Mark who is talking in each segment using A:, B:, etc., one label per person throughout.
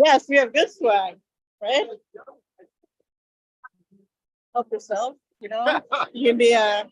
A: Yes, we have good swag, right? Help yourself, you know? You can be a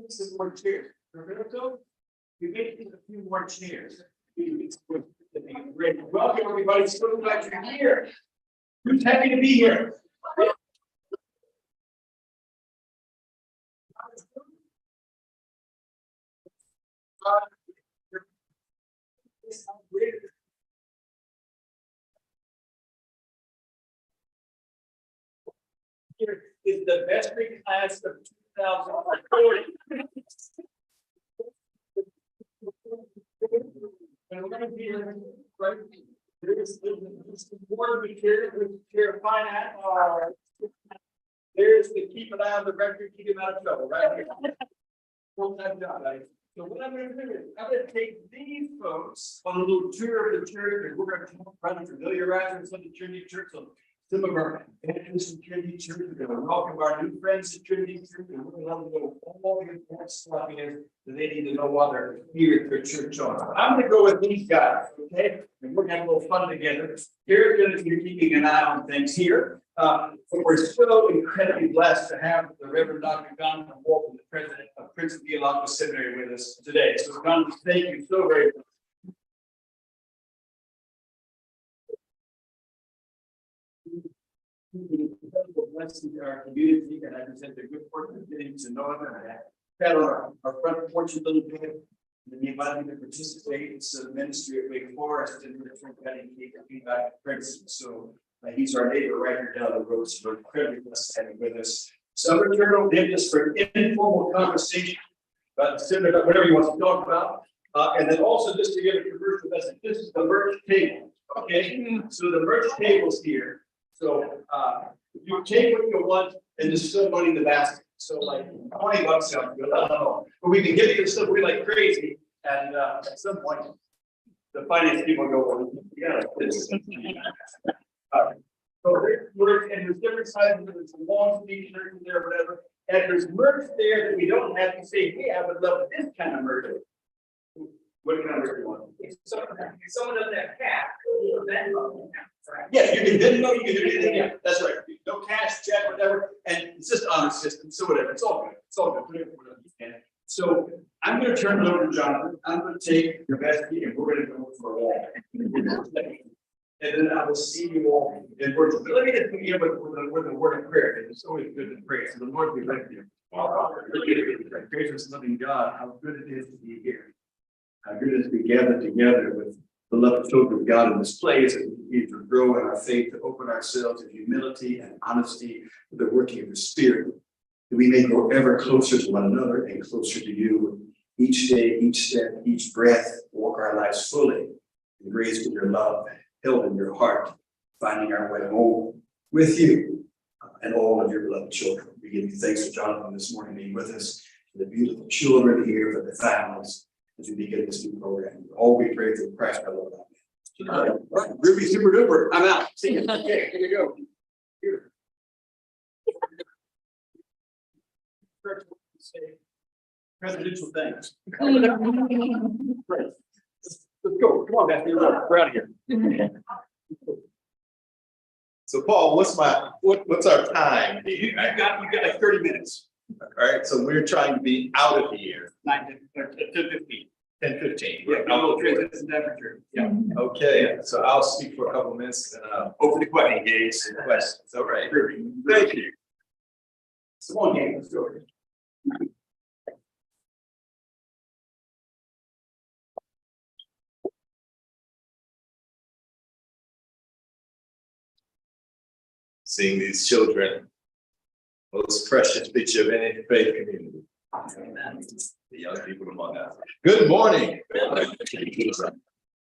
B: some more chairs. Roberto, you get a few more chairs. Welcome, everybody. So glad you're here. Who's happy to be here? Here is the best class of 2040. And we're going to be right. There's the board material, chair of finance. There's the keep an eye on the record, keep him out of trouble, right here. Full-time job, right? So what I'm going to do is I'm going to take these folks on a little tour of the church, and we're going to try to familiarize ourselves with the Trinity Church. So some of our veterans in Trinity Church, we're going to welcome our new friends at Trinity Church, and we're going to let them know all the important stuff is that they need to know while they're here at their church on. I'm going to go with these guys, okay? And we're going to have a little fun together. They're going to be keeping an eye on things here. But we're so incredibly blessed to have the Reverend Dr. Jonathan Walton, the president of Princeton Theological Seminary, with us today. So, Jonathan, thank you so very much. Incredible blessing to our community, and I present the good fortune of getting to know him. And I had on our front porch a little bit, and he invited me to participate in some ministry at Wake Forest and return back to Princeton. So he's our neighbor right here down the road, so we're incredibly blessed to have him with us. So I'm going to turn it over to him just for an informal conversation about whatever you want to talk about. And then also just to give a commercial message, this is the merch table. Okay, so the merch table's here. So you take what you want and there's still money in the basket. So like $20 sounds good. I don't know. But we've been giving this stuff away like crazy. And at some point, the finance people go, well, yeah, this. So there's different sizes, there's a long sleeve shirt in there, whatever. And there's merch there that we don't have to say, hey, I would love this kind of merch. What kind of merch do you want? If someone doesn't have cash, yeah, you can Venmo, you can do anything. Yeah, that's right. No cash, check, whatever. And it's just honor system, so whatever. It's all good. It's all good. So I'm going to turn it over to Jonathan. I'm going to take your best key and we're going to go for a walk. And then I will see you all in worship. But let me just begin with the word of prayer. It's always good to pray. So the Lord be with you. Gracious loving God, how good it is to be here. How good it is to be gathered together with beloved children of God in this place, and we need to grow in our faith, to open ourselves in humility and honesty with the working of the Spirit, that we may grow ever closer to one another and closer to you. Each day, each step, each breath, walk our lives fully, embraced with your love, held in your heart, finding our way home with you and all of your beloved children. We give you thanks for Jonathan this morning being with us, for the beautiful children here, for the families, as we begin this new program. All we pray through Christ our Lord. Amen. All right, Ruby, super duper. I'm out. See you. Okay, here you go. Here. Presidential things. Let's go. Come on, Matthew. We're out of here.
C: So, Paul, what's our time?
B: You got like 30 minutes.
C: All right, so we're trying to be out of here.
B: 10:15.
C: 10:15.
B: Yeah, no transition temperature. Yeah.
C: Okay, so I'll speak for a couple of minutes and
B: Open the question.
C: engage in questions. All right.
B: Thank you. Come on, Gabe, let's go.
C: seeing these children, most precious picture of any faith community. The young people among us. Good morning.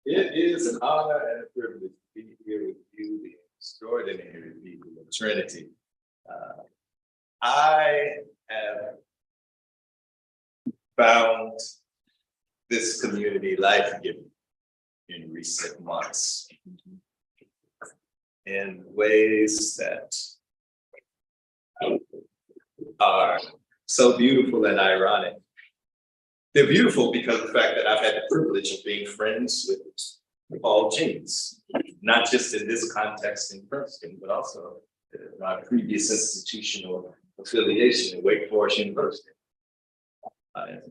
C: It is an honor and a privilege to be here with you, the extraordinary people of Trinity. I have found this community life-giving in recent months in ways that are so beautiful and ironic. They're beautiful because of the fact that I've had the privilege of being friends with all James, not just in this context in Princeton, but also my previous institutional affiliation at Wake Forest University. And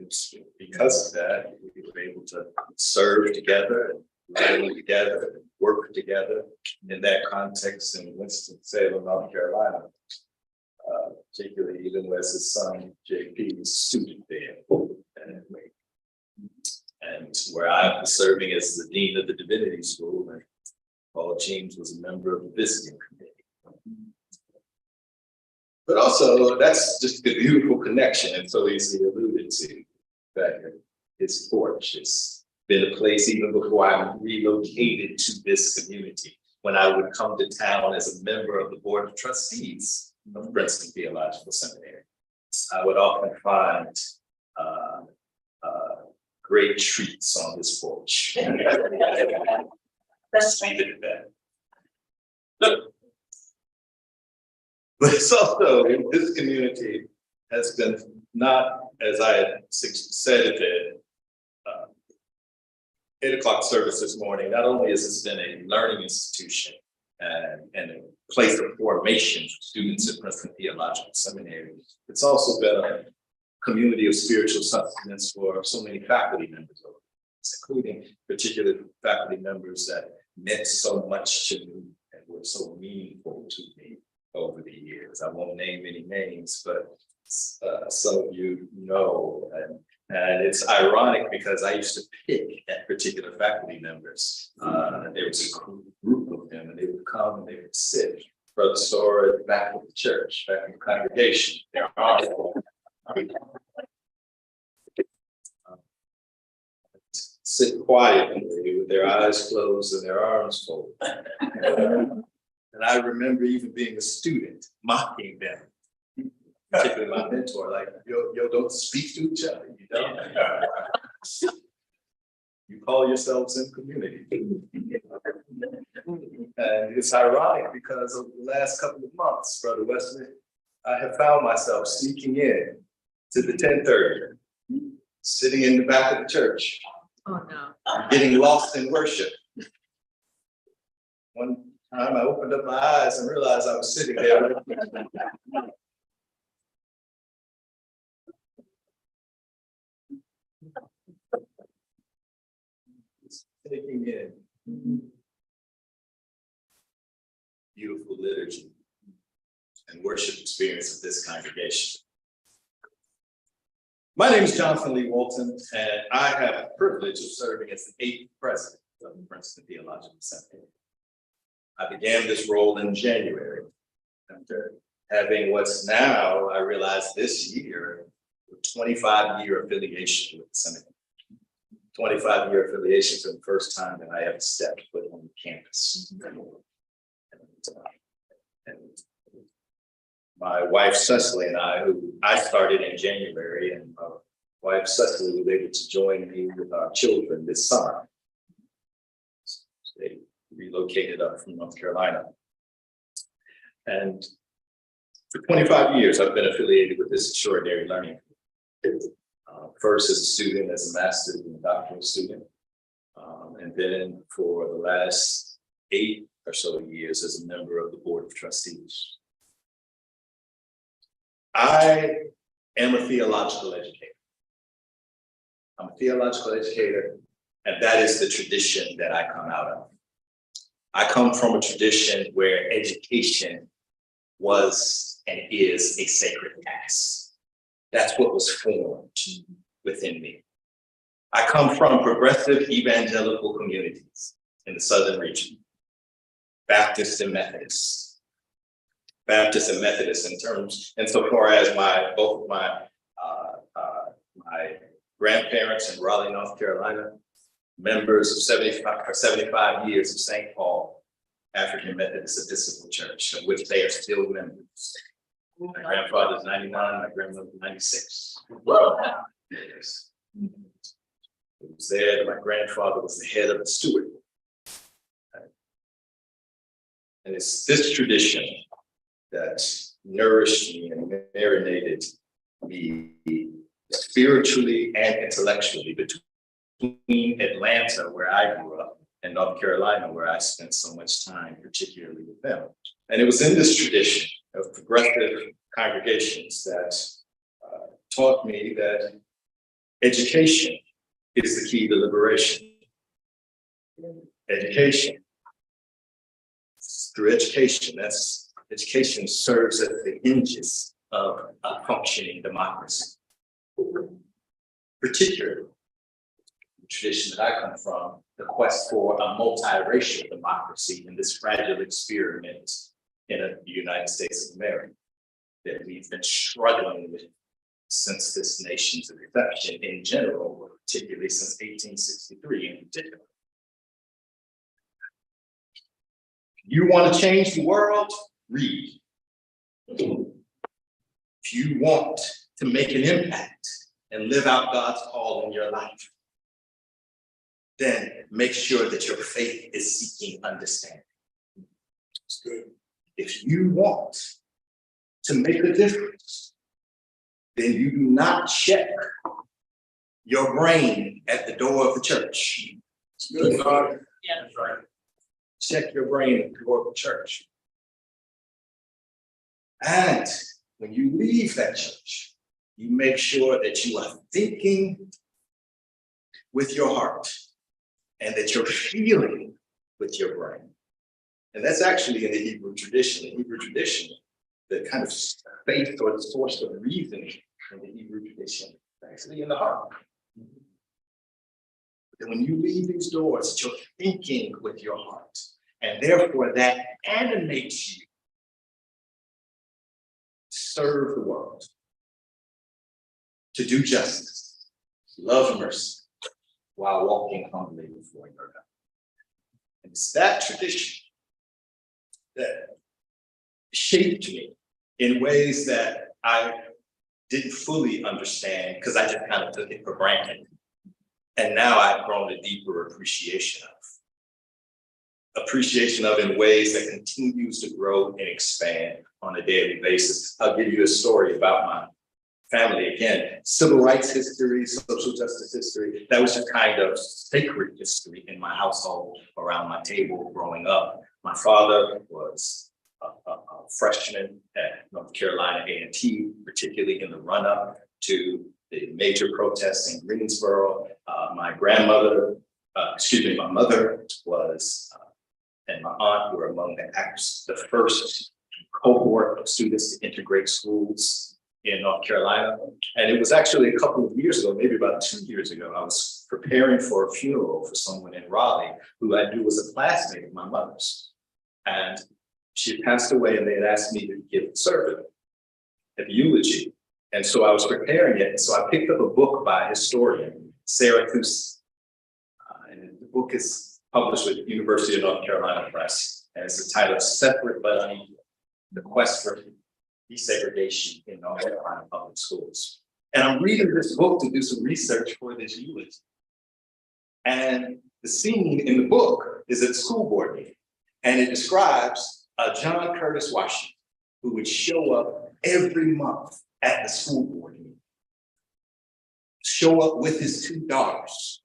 C: it's because of that, we were able to serve together, learn together, work together in that context in Winston-Salem, North Carolina. Particularly even as his son, JP, was student there. And where I was serving as the dean of the divinity school, and Paul James was a member of the visiting committee. But also, that's just a beautiful connection, and so easily alluded to, that his porch has been a place even before I relocated to this community, when I would come to town as a member of the board of trustees of Princeton Theological Seminary. I would often find great treats on this porch.
A: That's
C: Leave it at that. But it's also, this community has been not, as I had said at the 8 o'clock service this morning, not only has this been a learning institution and a place of formation for students at Princeton Theological Seminary, it's also been a community of spiritual sustenance for so many faculty members, including particular faculty members that meant so much to me and were so meaningful to me over the years. I won't name any names, but some of you know, and it's ironic because I used to pick at particular faculty members. There was a group of them, and they would come and they would sit Brother Sora at the back of the church, back in the congregation. Their arms sit quietly with their eyes closed and their arms folded. And I remember even being a student mocking them, particularly my mentor, like, yo, don't speak to each other, you know? You call yourselves in community. And it's ironic because over the last couple of months, Brother Wesley, I have found myself sneaking in to the 10:30, sitting in the back of the church.
A: Oh, no.
C: Getting lost in worship. One time I opened up my eyes and realized I was sitting there. Taking in beautiful liturgy and worship experience of this congregation. My name is Jonathan Lee Walton, and I have the privilege of serving as the 8th president of the Princeton Theological Seminary. I began this role in January after having what's now, I realize this year, a 25-year affiliation with the seminary. 25-year affiliation for the first time that I ever stepped foot on the campus. And my wife Cecily and I, who I started in January, and my wife Cecily was able to join me with our children this summer. They relocated up from North Carolina. And for 25 years, I've been affiliated with this extraordinary learning. First as a student, as a master's and a doctoral student. And then for the last 8 or so years as a member of the board of trustees. I am a theological educator. I'm a theological educator, and that is the tradition that I come out of. I come from a tradition where education was and is a sacred task. That's what was formed within me. I come from progressive evangelical communities in the southern region, Baptist and Methodist, Baptist and Methodist in terms, insofar as both of my grandparents in Raleigh, North Carolina, members of 75 years of St. Paul African Methodist Episcopal Church, of which they are still members. My grandfather's 99, my grandmother's 96. Yes. It was there that my grandfather was the head of the steward. And it's this tradition that nourished me and marinated me spiritually and intellectually between Atlanta, where I grew up, and North Carolina, where I spent so much time, particularly with them. And it was in this tradition of progressive congregations that taught me that education is the key to liberation. Education. Through education, education serves as the hinges of a functioning democracy. Particularly, the tradition that I come from, the quest for a multiracial democracy in this fragile experiment in the United States of America that we've been struggling with since this nation's inception in general, particularly since 1863 in particular. You want to change the world? Read. If you want to make an impact and live out God's call in your life, then make sure that your faith is seeking understanding. It's good. If you want to make a difference, then you do not check your brain at the door of the church. It's good.
A: Yeah.
C: That's right. Check your brain at the door of the church. And when you leave that church, you make sure that you are thinking with your heart and that you're feeling with your brain. And that's actually in the Hebrew tradition. In the Hebrew tradition, the kind of faith or the source of reasoning in the Hebrew tradition is actually in the heart. That when you leave these doors, you're thinking with your heart. And therefore that animates you to serve the world, to do justice, love mercy, while walking humbly before your God. And it's that tradition that shaped me in ways that I didn't fully understand because I just kind of took it for granted. And now I've grown a deeper appreciation of in ways that continues to grow and expand on a daily basis. I'll give you a story about my family. Again, civil rights history, social justice history, that was just kind of sacred history in my household around my table growing up. My father was a freshman at North Carolina A&T, particularly in the run-up to the major protests in Greensboro. My mother was, and my aunt were among the first cohort of students to integrate schools in North Carolina. And it was actually a couple of years ago, maybe about 2 years ago, I was preparing for a funeral for someone in Raleigh who I knew was a classmate of my mother's. And she had passed away and they had asked me to give a sermon at the eulogy. And so I was preparing it. So I picked up a book by a historian, Sarah Thusen. And the book is published with the University of North Carolina Press. And it's the title Separate But Unequal, The Quest for Desegregation in North Carolina Public Schools. And I'm reading this book to do some research for this eulogy. And the scene in the book is at school board meeting. And it describes John Curtis Washington, who would show up every month at the school board meeting. Show up with his two daughters,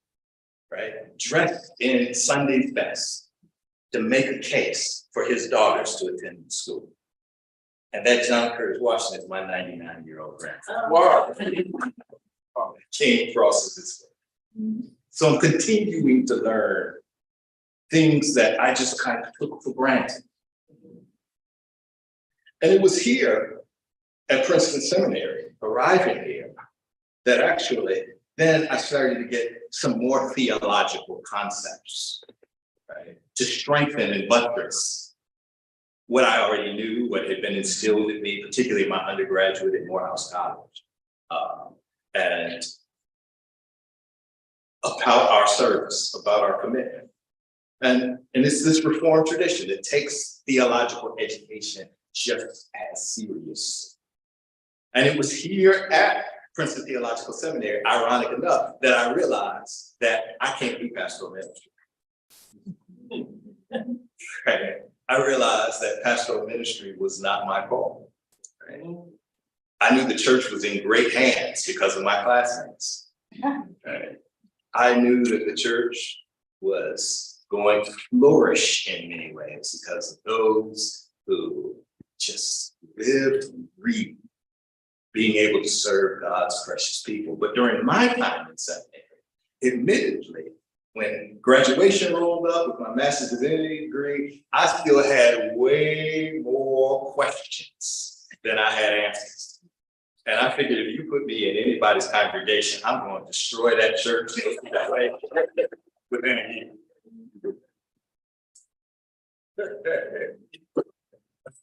C: right? Dressed in Sunday's best to make a case for his daughters to attend the school. And that John Curtis Washington is my 99-year-old grandfather. Wow. Came across this way. So I'm continuing to learn things that I just kind of took for granted. And it was here at Princeton Seminary, arriving here, that actually then I started to get some more theological concepts, right? To strengthen and buttress what I already knew, what had been instilled in me, particularly in my undergraduate at Morehouse College, and about our service, about our commitment. And it's this Reformed tradition that takes theological education just as serious. And it was here at Princeton Theological Seminary, ironic enough, that I realized that I can't be pastoral ministry. Right? I realized that pastoral ministry was not my call. Right? I knew the church was in great hands because of my classmates. Right? I knew that the church was going to flourish in many ways because of those who just lived and breathed being able to serve God's precious people. But during my time in seminary, admittedly, when graduation rolled up with my master's divinity degree, I still had way more questions than I had answers. And I figured if you put me in anybody's congregation, I'm going to destroy that church that way within a year.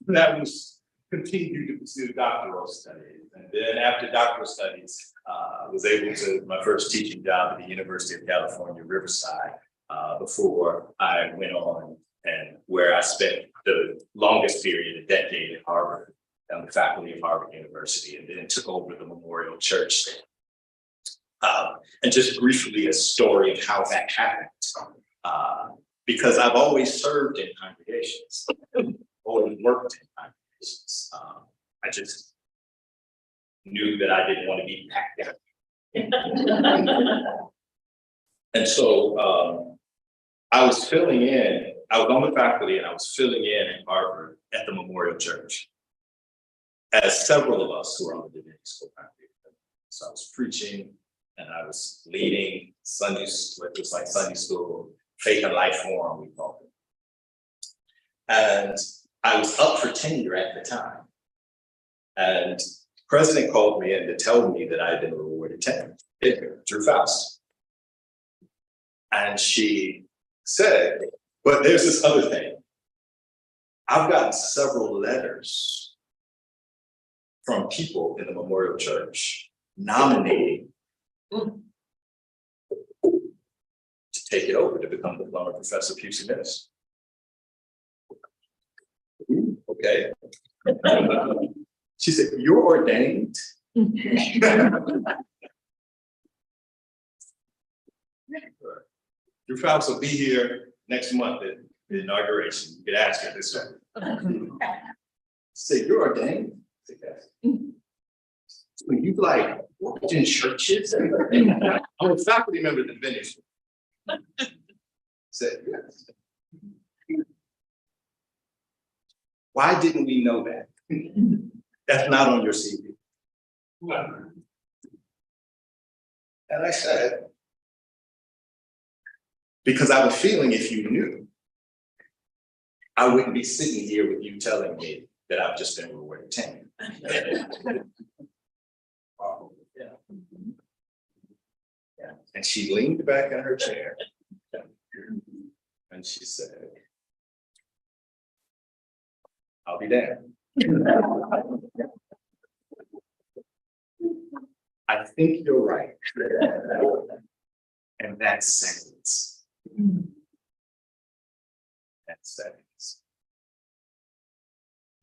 C: That was continued to pursue doctoral studies. And then after doctoral studies, I was able to, my first teaching job at the University of California, Riverside, before I went on and where I spent the longest period, a decade at Harvard, on the faculty of Harvard University, and then took over the Memorial Church there. And just briefly a story of how that happened. Because I've always served in congregations, always worked in congregations. I just knew that I didn't want to be packed out. And so I was filling in, I was on the faculty and I was filling in at Harvard at the Memorial Church, as several of us who were on the divinity school faculty. So I was preaching and I was leading Sunday, it was like Sunday school, faith and life forum, we called it. And I was up for tenure at the time. And the president called me in to tell me that I had been rewarded tenure through Faust. And she said, but there's this other thing. I've gotten several letters from people in the Memorial Church nominating to take it over to become the former professor Pusey minister. Okay. She said, you're ordained? Your spouse will be here next month at the inauguration. You could ask her this one. Say, you're ordained? I said, yes. So you like worked in churches? I'm a faculty member at the divinity school. Said, yes. Why didn't we know that? That's not on your CV. And I said, because I have a feeling if you knew, I wouldn't be sitting here with you telling me that I've just been rewarded tenure. Yeah. And she leaned back in her chair and she said, I'll be damned. I think you're right. And that sentence. That sentence.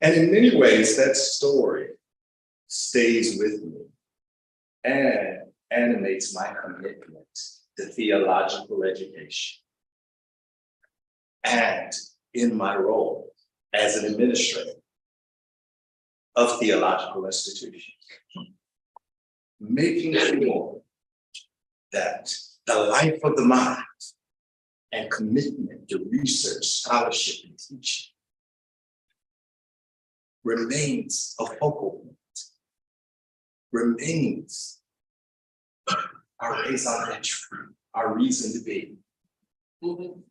C: And in many ways, that story stays with me and animates my commitment to theological education. And in my role as an administrator of theological institutions, making sure that the life of the mind and commitment to research, scholarship, and teaching remains a focal point, remains our raison d'etre, our reason to be.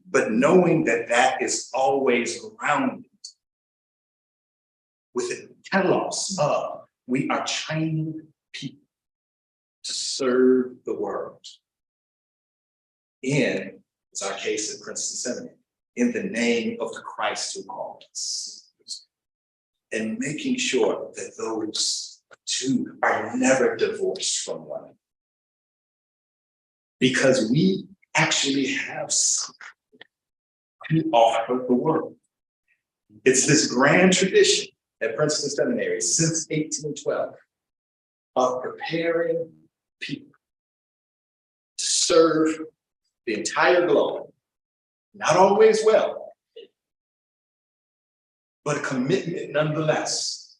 C: But knowing that that is always grounded with a telos of we are training people to serve the world in, it's our case at Princeton Seminary, in the name of the Christ who called us. and making sure that those two are never divorced from one another. Because we actually have something to offer the world. It's this grand tradition at Princeton Seminary since 1812 of preparing people to serve the entire globe, not always well, but a commitment nonetheless,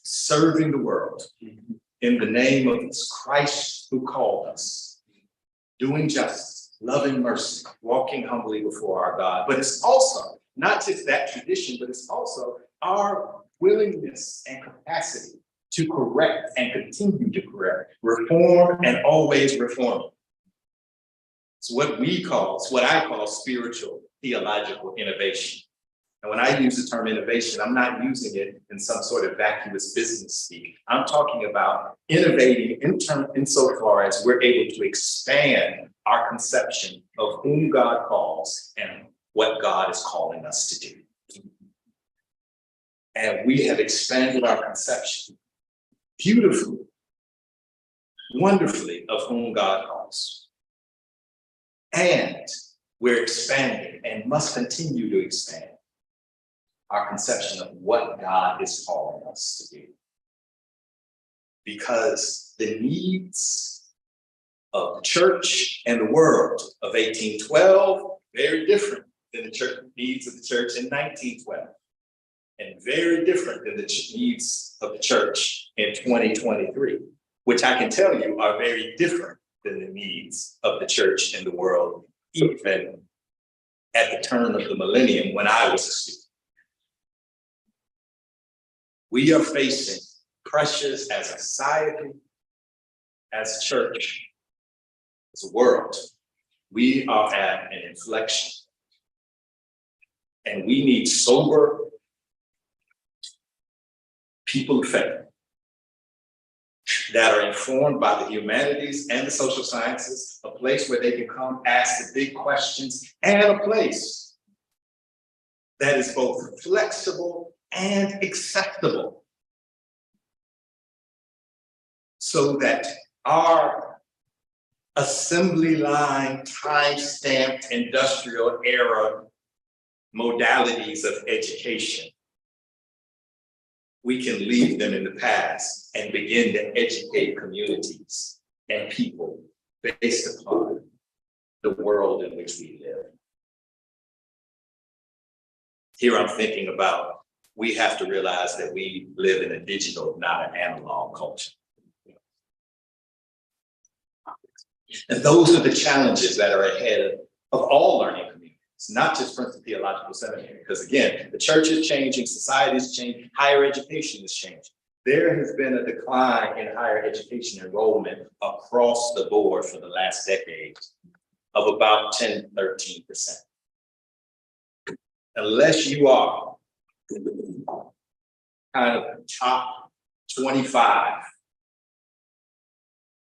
C: serving the world in the name of this Christ who called us, doing justice, loving mercy, walking humbly before our God. But it's also not just that tradition, but it's also our willingness and capacity to correct and continue to correct, reform and always reform. It's what it's what I call spiritual theological innovation. And when I use the term innovation, I'm not using it in some sort of vacuous business speak. I'm talking about innovating insofar as we're able to expand our conception of whom God calls and what God is calling us to do. And we have expanded our conception beautifully, wonderfully of whom God calls. And we're expanding and must continue to expand our conception of what God is calling us to do. Because the needs of the church and the world of 1812, very different than the church needs of the church in 1912, and very different than the needs of the church in 2023, which I can tell you are very different than the needs of the church and the world, even at the turn of the millennium when I was a student. We are facing pressures as a society, as a church, as a world. We are at an inflection. And we need sober people of faith that are informed by the humanities and the social sciences, a place where they can come ask the big questions, and a place that is both flexible and acceptable, so that our assembly line, time-stamped industrial era modalities of education, we can leave them in the past and begin to educate communities and people based upon the world in which we live. Here I'm thinking about, we have to realize that we live in a digital, not an analog culture. And those are the challenges that are ahead of all learning communities, not just Princeton Theological Seminary, because again, the church is changing, society is changing, higher education is changing. There has been a decline in higher education enrollment across the board for the last decade of about 10, 13%. Unless you are kind of top 25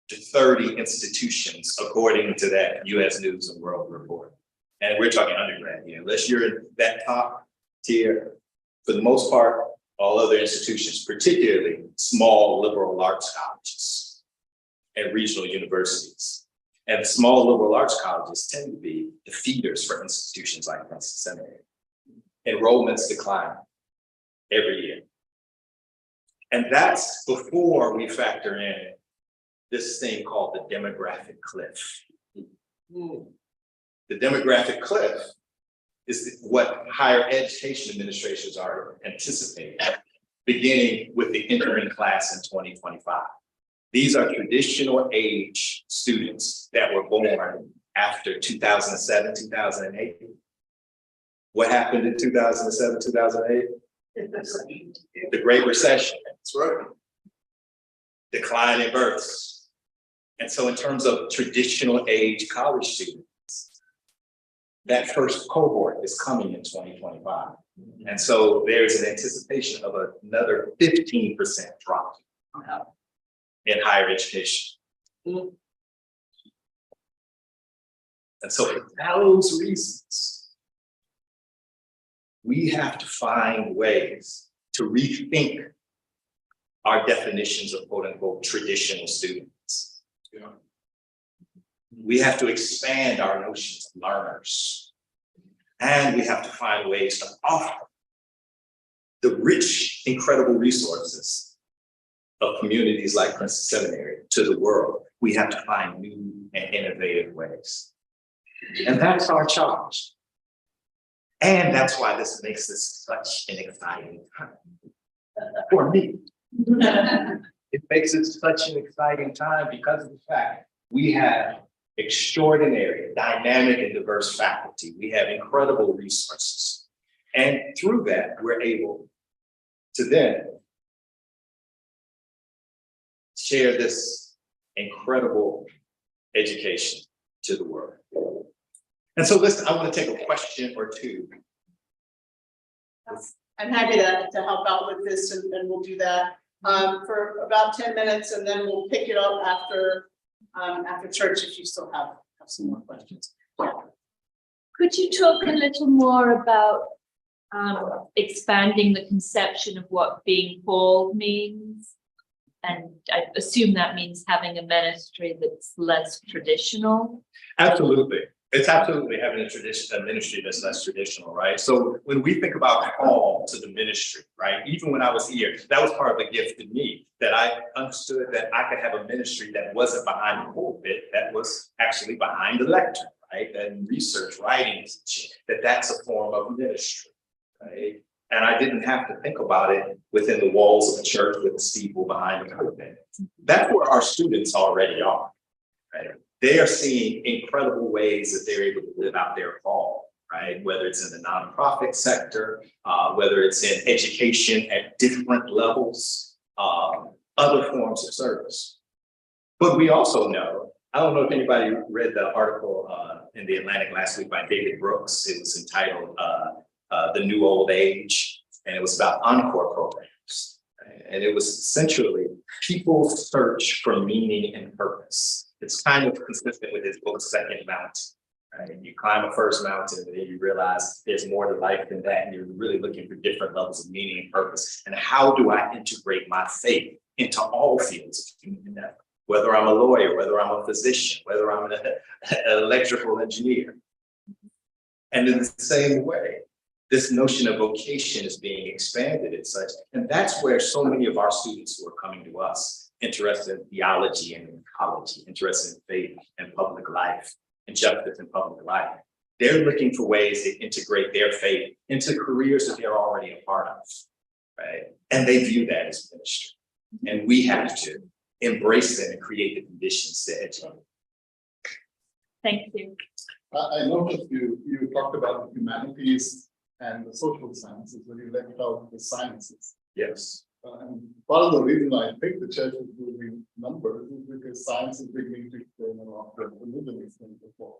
C: to 30 institutions, according to that US News and World Report. And we're talking undergrad here. Unless you're in that top tier, for the most part, all other institutions, particularly small liberal arts colleges and regional universities. And the small liberal arts colleges tend to be the feeders for institutions like Princeton Seminary. Enrollments decline every year. And that's before we factor in this thing called the demographic cliff. The demographic cliff is what higher education administrators are anticipating, beginning with the entering class in 2025. These are traditional age students that were born after 2007, 2008. What happened in 2007, 2008? The Great Recession. That's right. Decline in births. And so in terms of traditional age college students, that first cohort is coming in 2025. And so there's an anticipation of another 15% drop in higher education. And so for those reasons, we have to find ways to rethink our definitions of quote unquote traditional students.
B: Yeah.
C: We have to expand our notions of learners. And we have to find ways to offer the rich, incredible resources of communities like Princeton Seminary to the world. We have to find new and innovative ways. And that's our charge. And that's why this makes this such an exciting time for me. It makes it such an exciting time because of the fact we have extraordinary, dynamic, and diverse faculty. We have incredible resources. And through that, we're able to then share this incredible education to the world. And so listen, I want to take a question or two.
A: I'm happy to help out with this, and we'll do that for about 10 minutes, and then we'll pick it up after church if you still have some more questions.
D: Could you talk a little more about expanding the conception of what being called means? And I assume that means having a ministry that's less traditional.
C: Absolutely. It's absolutely having a ministry that's less traditional, right? So when we think about call to the ministry, right? Even when I was here, that was part of the gift to me, that I understood that I could have a ministry that wasn't behind the pulpit, that was actually behind the lectern, right? And research, writing, teaching, that's a form of ministry, right? And I didn't have to think about it within the walls of the church with the steeple behind the pulpit. That's where our students already are, right? They are seeing incredible ways that they're able to live out their call, right? Whether it's in the nonprofit sector, whether it's in education at different levels, other forms of service. But we also know, I don't know if anybody read the article in the Atlantic last week by David Brooks. It was entitled The New Old Age, and it was about encore programs. And it was essentially people's search for meaning and purpose. It's kind of consistent with his book, Second Mountain. Right? You climb a first mountain and then you realize there's more to life than that. And you're really looking for different levels of meaning and purpose. And how do I integrate my faith into all fields of human endeavor? Whether I'm a lawyer, whether I'm a physician, whether I'm an electrical engineer. And in the same way, this notion of vocation is being expanded and such. And that's where so many of our students who are coming to us, interested in theology and ecology, interested in faith and public life and justice in public life. They're looking for ways to integrate their faith into careers that they're already a part of, right? And they view that as ministry. And we have to embrace it and create the conditions to educate.
D: Thank you.
E: I noticed you talked about the humanities and the social sciences when you left out the sciences.
C: Yes.
E: And part of the reason I think the church is moving numbers is because science is beginning to explain a lot of religion than before.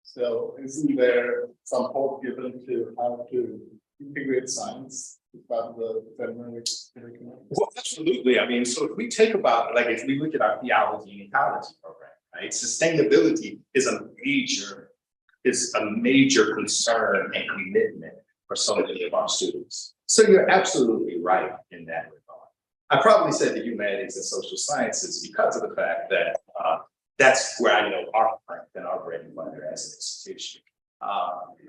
E: So isn't there some hope given to how to integrate science as part of the seminary curriculum?
C: Well, absolutely. I mean, so if we take about, like, if we look at our theology and ecology program, right? Sustainability is a major concern and commitment for so many of our students. So you're absolutely right in that regard. I probably said the humanities and social sciences because of the fact that that's where I know our strength and our bread and butter as an institution.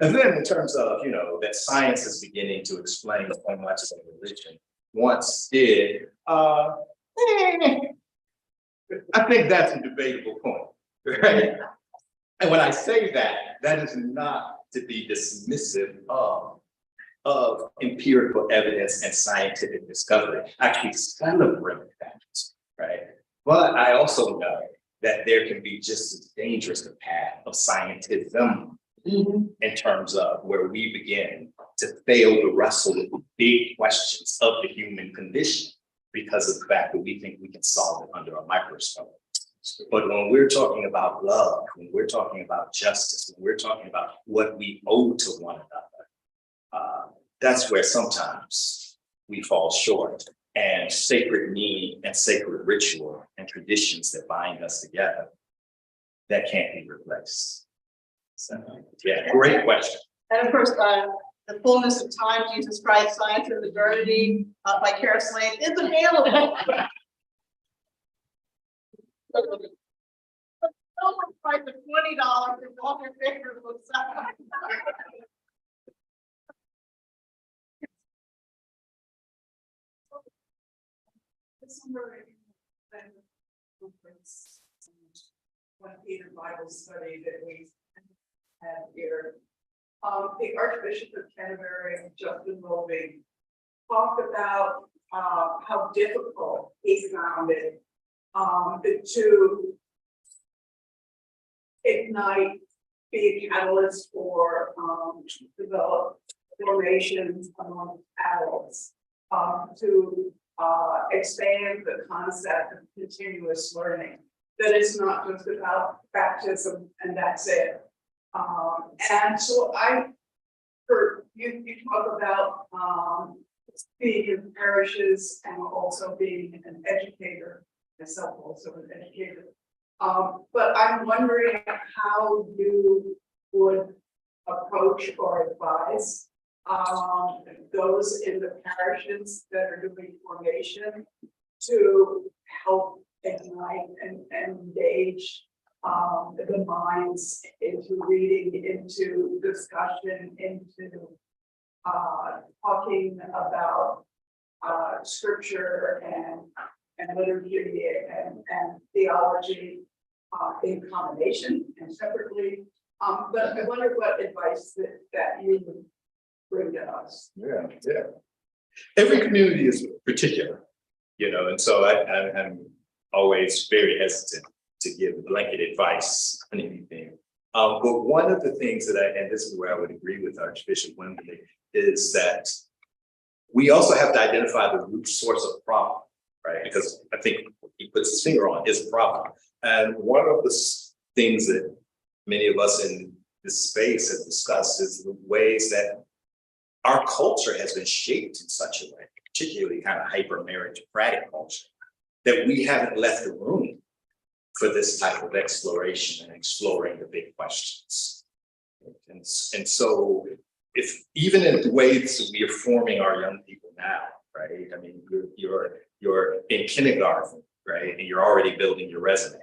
C: And then in terms of, that science is beginning to explain so much of religion once did, I think that's a debatable point, right? And when I say that, that is not to be dismissive of empirical evidence and scientific discovery. I actually celebrate that, right? But I also know that there can be just as dangerous a path of scientism in terms of where we begin to fail to wrestle with the big questions of the human condition because of the fact that we think we can solve it under a microscope. But when we're talking about love, when we're talking about justice, when we're talking about what we owe to one another, that's where sometimes we fall short. And sacred meaning and sacred ritual and traditions that bind us together, that can't be replaced. So, yeah, great question.
A: And of course, The Fullness of Time, Jesus Christ, Science and Modernity, by Kara Slade, is available. Someone tried the $20 for all your favorite books.
F: One Peter Bible study that we had here. The Archbishop of Canterbury, Justin Welby, talked about how difficult he found it to ignite, be a catalyst for develop formations among adults, to expand the concept of continuous learning. That it's not just about baptism and that's it. And so I heard you talk about being in parishes and also being an educator, myself also an educator. But I'm wondering how you would approach or advise those in the parishes that are doing formation to help ignite and engage the minds into reading, into discussion, into talking about scripture and liturgy and theology in combination and separately. But I wonder what advice that you would bring to us.
C: Yeah. Every community is particular, and so I'm always very hesitant to give blanket advice on anything. But one of the things that and this is where I would agree with Archbishop Wembley, is that we also have to identify the root source of the problem, right? Because I think he puts his finger on is a problem. And one of the things that many of us in this space have discussed is the ways that our culture has been shaped in such a way, particularly kind of hyper-meritocratic culture, that we haven't left the room for this type of exploration and exploring the big questions. And so if even in the ways that we are forming our young people now, right? I mean, you're in kindergarten, right? And you're already building your resume,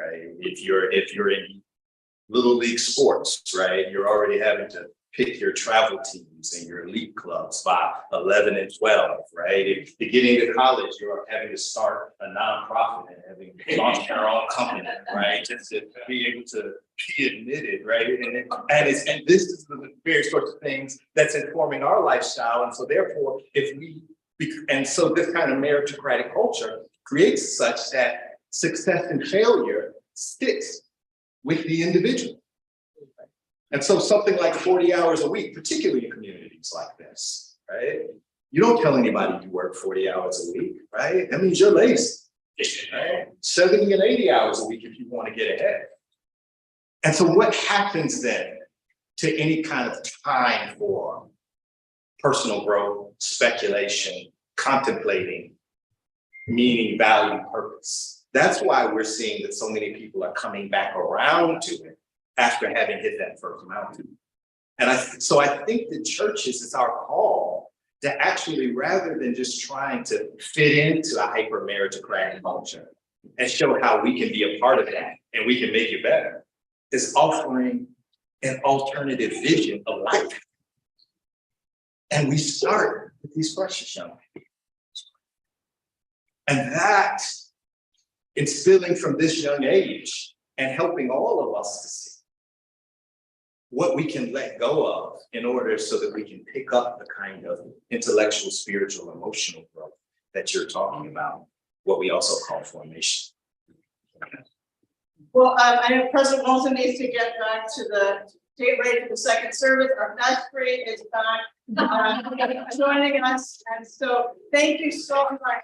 C: right? If you're in little league sports, right? You're already having to pick your travel teams and your elite clubs by 11 and 12, right? If you get into college, you're having to start a nonprofit and having launched your own company, right? Just to be able to be admitted, right? And this is the very sorts of things that's informing our lifestyle. And so therefore, so this kind of meritocratic culture creates such that success and failure sticks with the individual. And so something like 40 hours a week, particularly in communities like this, right? You don't tell anybody you work 40 hours a week, right? That means you're lazy, right? 70 and 80 hours a week if you want to get ahead. And so what happens then to any kind of time for personal growth, speculation, contemplating, meaning, value, purpose? That's why we're seeing that so many people are coming back around to it after having hit that first mountain. And so I think the churches, it's our call to actually, rather than just trying to fit into a hyper-meritocratic culture and show how we can be a part of that and we can make it better, is offering an alternative vision of life. And we start with these questions, young people. And that, instilling from this young age and helping all of us to see what we can let go of in order so that we can pick up the kind of intellectual, spiritual, emotional growth that you're talking about, what we also call formation.
A: Well, I know President Wilson needs to get back to get ready for the second service. Our vestry is back joining us. And so thank you so much.